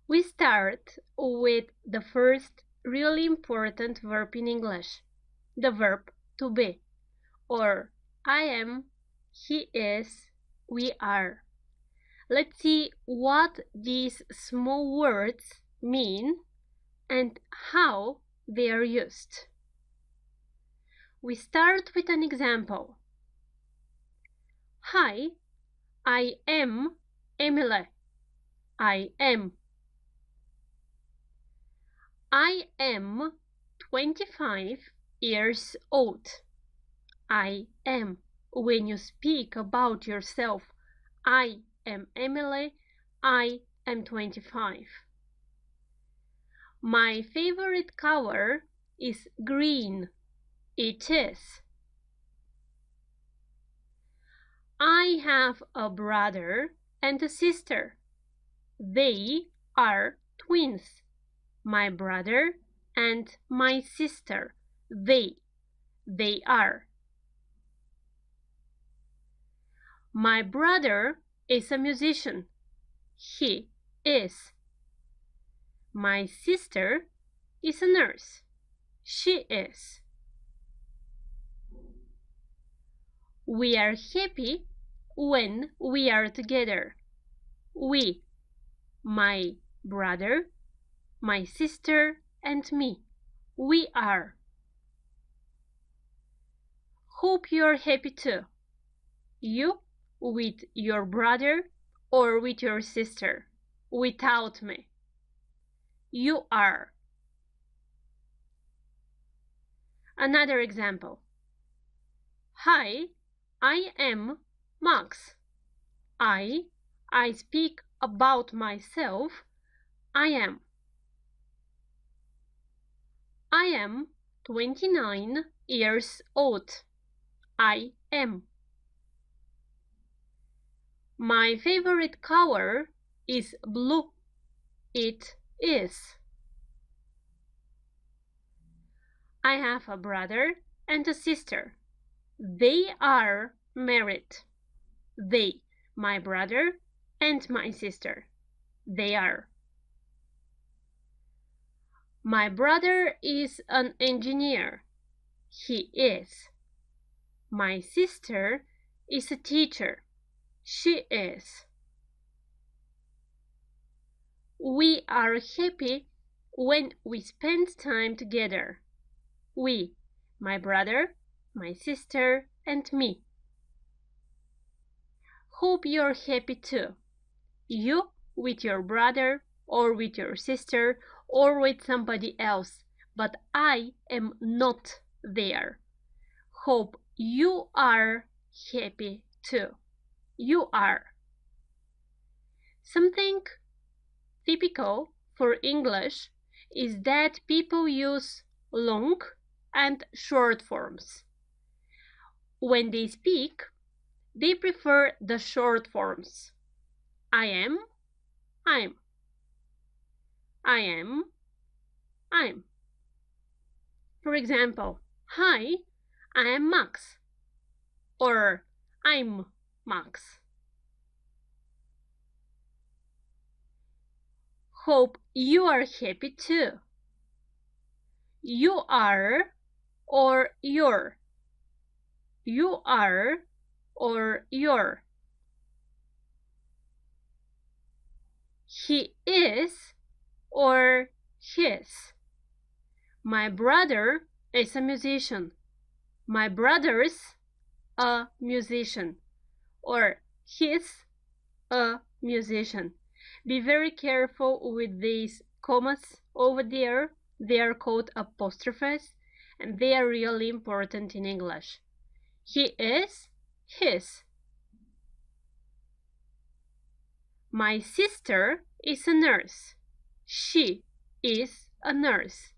We start with the first really important verb in English, the verb to be, or I am, he is, we are. Let's see what these small words mean and how they are used. We start with an example. Hi, I am Emily. I am. I am 25 years old. I am. When you speak about yourself, I am Emily. I am 25. My favorite color is green. It is. I have a brother and a sister. They are twins. My brother and my sister. They are. My brother is a musician. He is. My sister is a nurse. She is. We are happy when we are together. We, my brother, my sister, and me. We are. Hope you're happy too. You with your brother or with your sister. Without me. You are. Another example. Hi, I am Max. I speak about myself. I am. I am 29 years old. I am. My favorite color is blue. It is. I have a brother and a sister. They are married. They, my brother and my sister. They are. My brother is an engineer. He is. My sister is a teacher. She is. We are happy when we spend time together. We, my brother, my sister, and me. Hope you're happy too. You with your brother or with your sister or with somebody else, but I am not there. Hope you are happy too. You are. Something typical for English is that people use long and short forms. When they speak, they prefer the short forms. I am, I'm. I am, I'm. For example, hi, I am Max. Or I'm Max. Hope you are happy too. You are or you're. You are or you're. He is or his. My brother is a musician. My brother's a musician. Or he's a musician. Be very careful with these commas over there. They are called apostrophes and they are really important in English. He is his. My sister is a nurse. She is a nurse.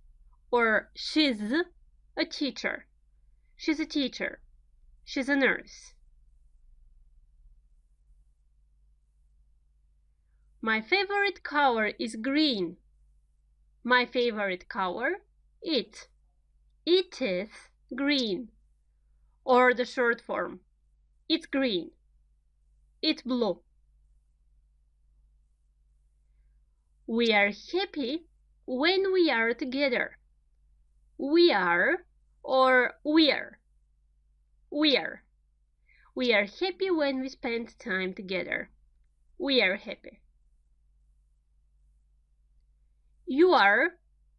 Or she's a teacher. She's a teacher. She's a nurse. My favorite color is green. My favorite color, it. It is green. Or the short form, it's green. It's blue. We are happy when we are together. We are or we're. We're. We are happy when we spend time together. We are happy. You are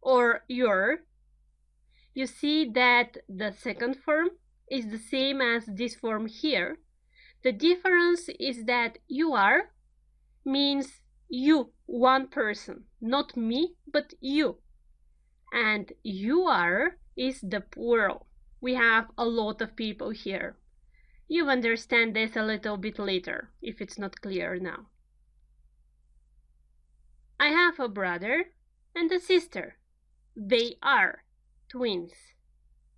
or you're. You see that the second form is the same as this form here. The difference is that you are means you, one person, not me, but you. And you are is the plural. We have a lot of people here. You'll understand this a little bit later, if it's not clear now. I have a brother and a sister. They are twins.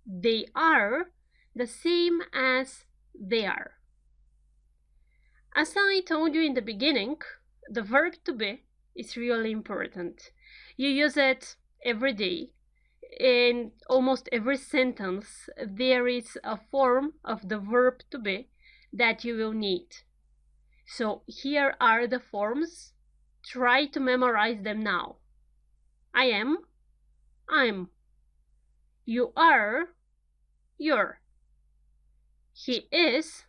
They are the same as they are. As I told you in the beginning, the verb to be is really important. You use it every day. In almost every sentence, there is a form of the verb to be that you will need. So here are the forms. Try to memorize them now. I am, I'm. You are, you're. He is,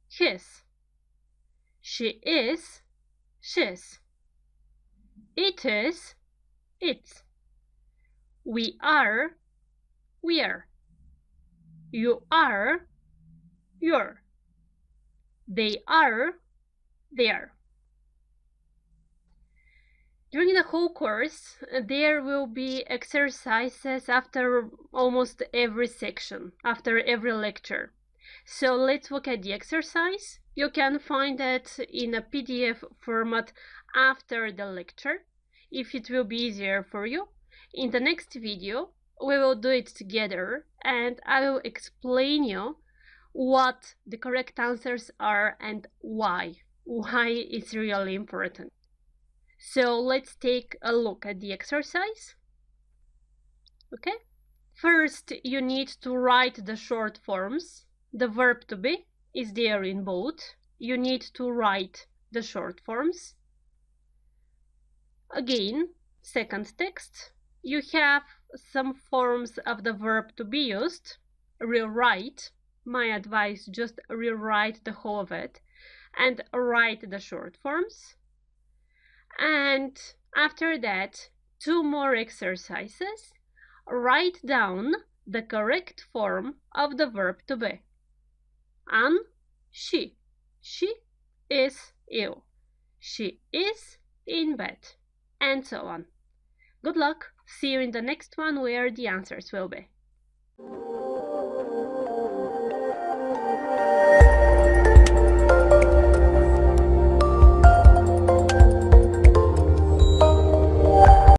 his. She is, she's. It is, it's. We are, we're. You are, you're. They are, they're. During the whole course, there will be exercises after almost every section, after every lecture. So let's look at the exercise. You can find it in a PDF format after the lecture, if it will be easier for you. In the next video, we will do it together, and I will explain you what the correct answers are and why. Why it's really important. So let's take a look at the exercise. Okay? First, you need to write the short forms. The verb to be is there in both. You need to write the short forms. Again, second text, you have some forms of the verb to be used. Rewrite. My advice, just rewrite the whole of it and write the short forms. And after that, 2 more exercises. Write down the correct form of the verb to be. An, she. She is ill. She is in bed. And so on. Good luck. See you in the next one where the answers will be.